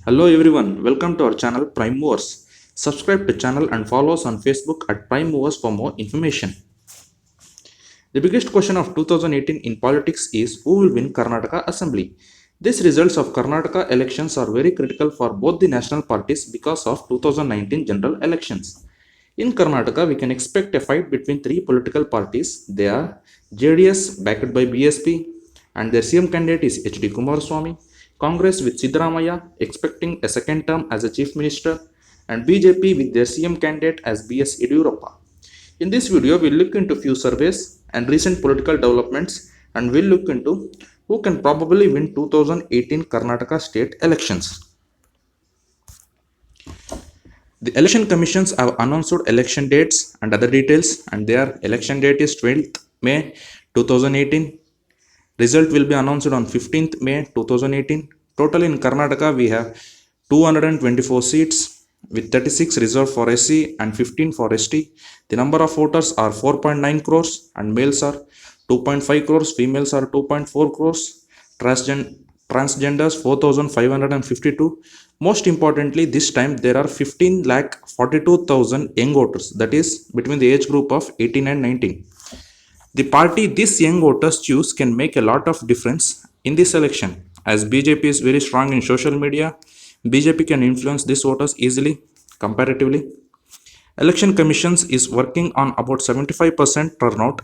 Hello everyone, welcome to our channel Prime Movers. Subscribe to channel and follow us on Facebook at Prime Movers for more information. The biggest question of 2018 in politics is who will win Karnataka Assembly. These results of Karnataka elections are very critical for both the national parties because of 2019 general elections. In Karnataka, we can expect a fight between three political parties. They are JDS backed by BSP and their CM candidate is HD Kumaraswamy, Congress with Siddaramaiah expecting a second term as a chief minister, and BJP with their CM candidate as BS Yediyurappa. In this video, we'll look into few surveys and recent political developments and we'll look into who can probably win 2018 Karnataka state elections. The election commissions have announced election dates and other details, and their election date is 12th May 2018. Result will be announced on 15th May 2018. Total in Karnataka we have 224 seats with 36 reserved for SC and 15 for ST. The number of voters are 4.9 crores and males are 2.5 crores, females are 2.4 crores, transgenders 4,552. Most importantly, this time there are 15,42,000 young voters, that is between the age group of 18 and 19. The party these young voters choose can make a lot of difference in this election. As BJP is very strong in social media, BJP can influence these voters easily, comparatively. Election Commissions is working on about 75% turnout.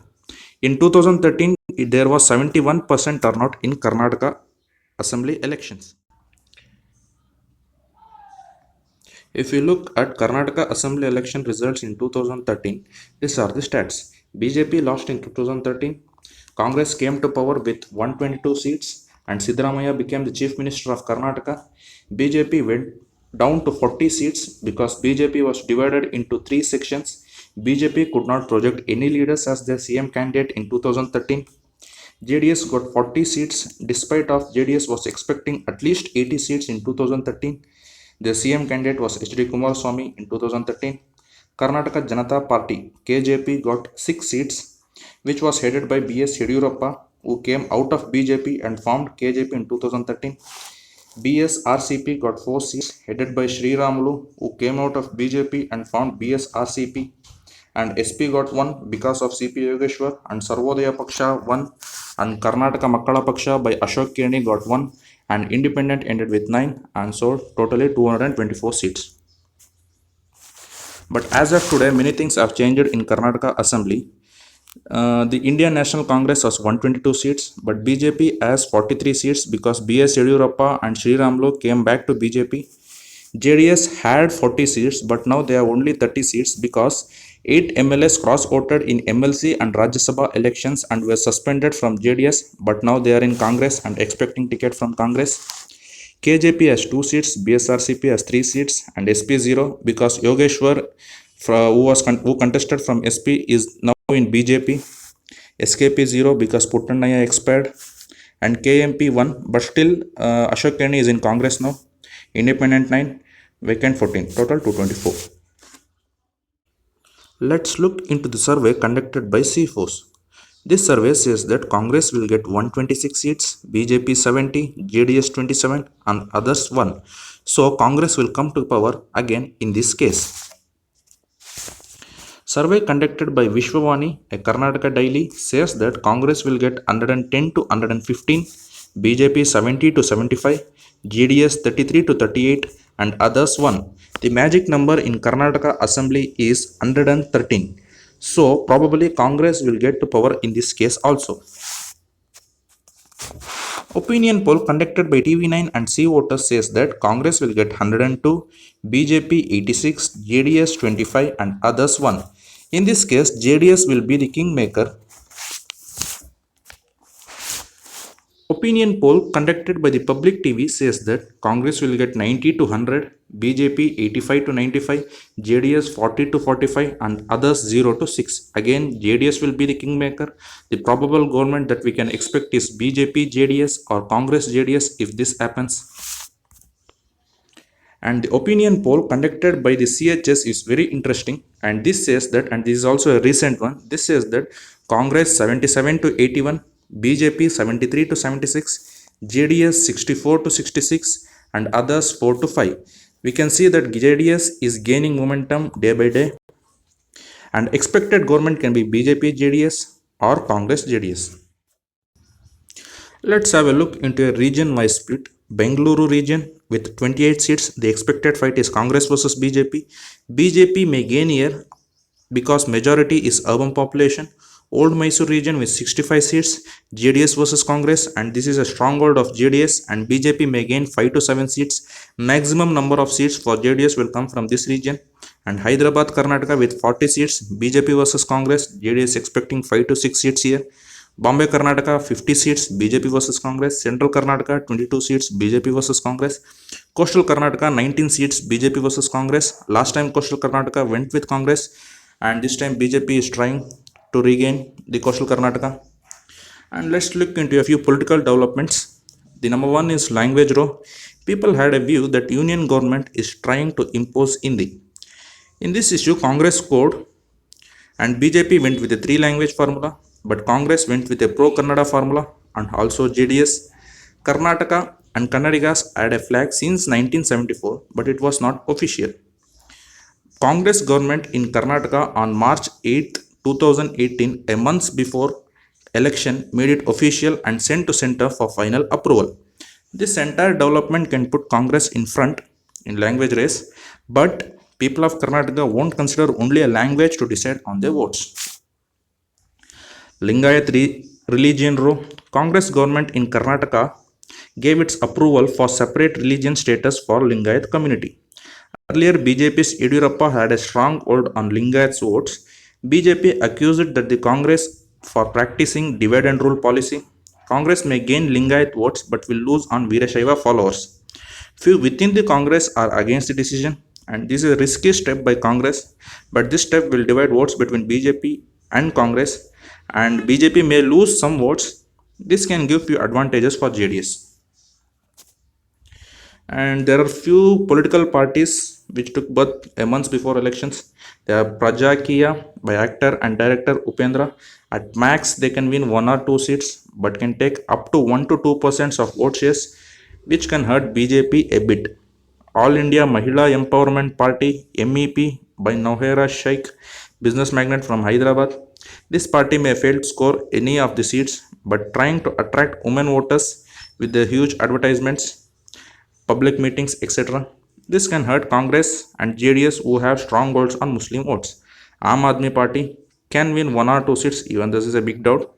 In 2013, there was 71% turnout in Karnataka Assembly elections. If you look at Karnataka Assembly election results in 2013, these are the stats. BJP lost in 2013, Congress came to power with 122 seats, and Siddaramaiah became the Chief Minister of Karnataka. BJP went down to 40 seats because BJP was divided into three sections. BJP could not project any leaders as their CM candidate in 2013. JDS got 40 seats despite of JDS was expecting at least 80 seats in 2013. The CM candidate was HD Kumaraswamy in 2013. Karnataka Janata Party KJP got 6 seats, which was headed by BS Yediyurappa, who came out of BJP and formed KJP in 2013. BS RCP got 4 seats, headed by Sri Ramulu, who came out of BJP and formed BS RCP. And SP got 1 because of CP Yogeshwar, and Sarvodaya Paksha 1, and Karnataka Makkala Paksha by Ashok Keni got 1, and Independent ended with 9, and so totally 224 seats. But as of today, many things have changed in Karnataka Assembly. The Indian National Congress has 122 seats, but BJP has 43 seats because BS Yediyurappa and Sri Ramulu came back to BJP. JDS had 40 seats, but now they have only 30 seats because 8 MLAs cross-voted in MLC and Rajya Sabha elections and were suspended from JDS, but now they are in Congress and expecting ticket from Congress. KJP has 2 seats, BSRCP has 3 seats, and SP 0 because Yogeshwar, who contested from SP, is now in BJP. SKP 0 because Puttannaya expired, and KMP 1, but still Ashok Keni is in Congress now. Independent 9, vacant 14, total 224. Let's look into the survey conducted by CFOS. This survey says that Congress will get 126 seats, BJP 70, JDS 27 and others 1. So Congress will come to power again in this case. Survey conducted by Vishwavani, a Karnataka daily, says that Congress will get 110 to 115, BJP 70 to 75, JDS 33 to 38 and others 1. The magic number in Karnataka Assembly is 113. So probably Congress will get to power in this case also. Opinion poll conducted by TV9 and C Voters says that Congress will get 102, BJP 86, JDS 25 and others 1. In this case, JDS will be the kingmaker. Opinion poll conducted by the Public TV says that Congress will get 90 to 100, BJP 85 to 95, JDS 40 to 45 and others 0 to 6. Again, JDS will be the kingmaker. The probable government that we can expect is BJP JDS or Congress JDS if this happens. And the opinion poll conducted by the CHS is very interesting, and this says that, and this is also a recent one, this says that Congress 77 to 81, BJP 73 to 76, JDS 64 to 66 and others 4 to 5. We can see that JDS is gaining momentum day by day, and expected government can be BJP JDS or Congress JDS. Let's have a look into a region-wise split. Bengaluru region with 28 seats, the expected fight is Congress versus BJP. BJP may gain here because majority is urban population. Old Mysore region with 65 seats, JDS versus Congress, and this is a stronghold of JDS, and BJP may gain 5 to 7 seats. Maximum number of seats for JDS will come from this region. And Hyderabad, Karnataka with 40 seats, BJP versus Congress, JDS expecting 5 to 6 seats here. Bombay, Karnataka 50 seats, BJP versus Congress. Central Karnataka 22 seats, BJP versus Congress. Coastal Karnataka 19 seats, BJP versus Congress. Last time Coastal Karnataka went with Congress, and this time BJP is trying to regain the Coastal Karnataka. And let's look into a few political developments. The number one is language row. People had a view that union government is trying to impose Hindi. In this issue, Congress scored and BJP went with a 3-language formula, but Congress went with a pro-Kannada formula, and also JDS. Karnataka and Kannadigas had a flag since 1974, but it was not official. Congress government in Karnataka on March 8, 2018, a month before election, made it official and sent to center for final approval. This entire development can put Congress in front in language race, but people of Karnataka won't consider only a language to decide on their votes. Lingayat religion row. Congress government in Karnataka gave its approval for separate religion status for Lingayat community. Earlier, BJP's Yediyurappa had a strong hold on Lingayat's votes. BJP accused that the Congress for practicing divide and rule policy. Congress may gain Lingayat votes but will lose on Veerashaiva followers. Few within the Congress are against the decision, and this is a risky step by Congress, but this step will divide votes between BJP and Congress, and BJP may lose some votes. This can give few advantages for JDS. And there are few political parties which took birth a month before elections. They are Prajakya by actor and director Upendra. At max, they can win 1 or 2 seats, but can take up to 1 to 2% of vote shares, which can hurt BJP a bit. All India Mahila Empowerment Party MEP by Nohera Sheikh, business magnate from Hyderabad. This party may fail to score any of the seats, but trying to attract women voters with their huge advertisements, public meetings, etc. This can hurt Congress and JDS, who have strong holds on Muslim votes. Aam Aadmi Party can win 1 or 2 seats, even this is a big doubt.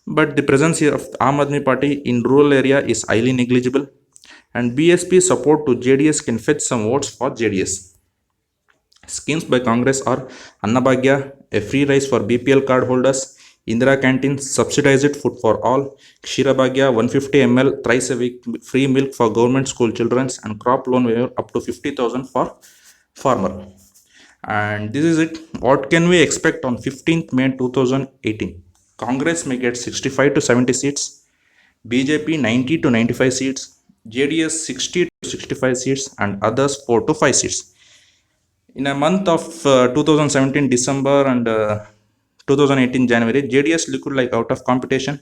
But the presence of Aam Aadmi Party in rural area is highly negligible, and BSP support to JDS can fetch some votes for JDS. Schemes by Congress are Annabhagya, a free rice for BPL card holders; Indira Canteen, subsidized food for all; Kshirabhagya, 150 ml thrice a week free milk for government school children; and crop loan waiver up to 50,000 for farmer. And this is it. What can we expect on 15th May 2018? Congress may get 65 to 70 seats, BJP 90 to 95 seats, JDS 60 to 65 seats, and others 4 to 5 seats. In a month of 2017 December and 2018 January, JDS looked like out of competition,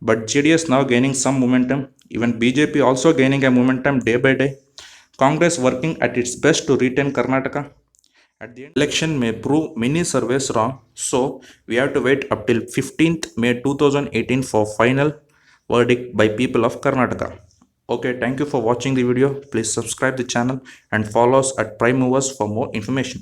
but JDS now gaining some momentum. Even BJP also gaining a momentum day by day. Congress working at its best to retain Karnataka. At the end, election may prove many surveys wrong, so we have to wait up till 15th May 2018 for final verdict by people of Karnataka. Okay, thank you for watching the video. Please subscribe the channel and follow us at Prime Movers for more information.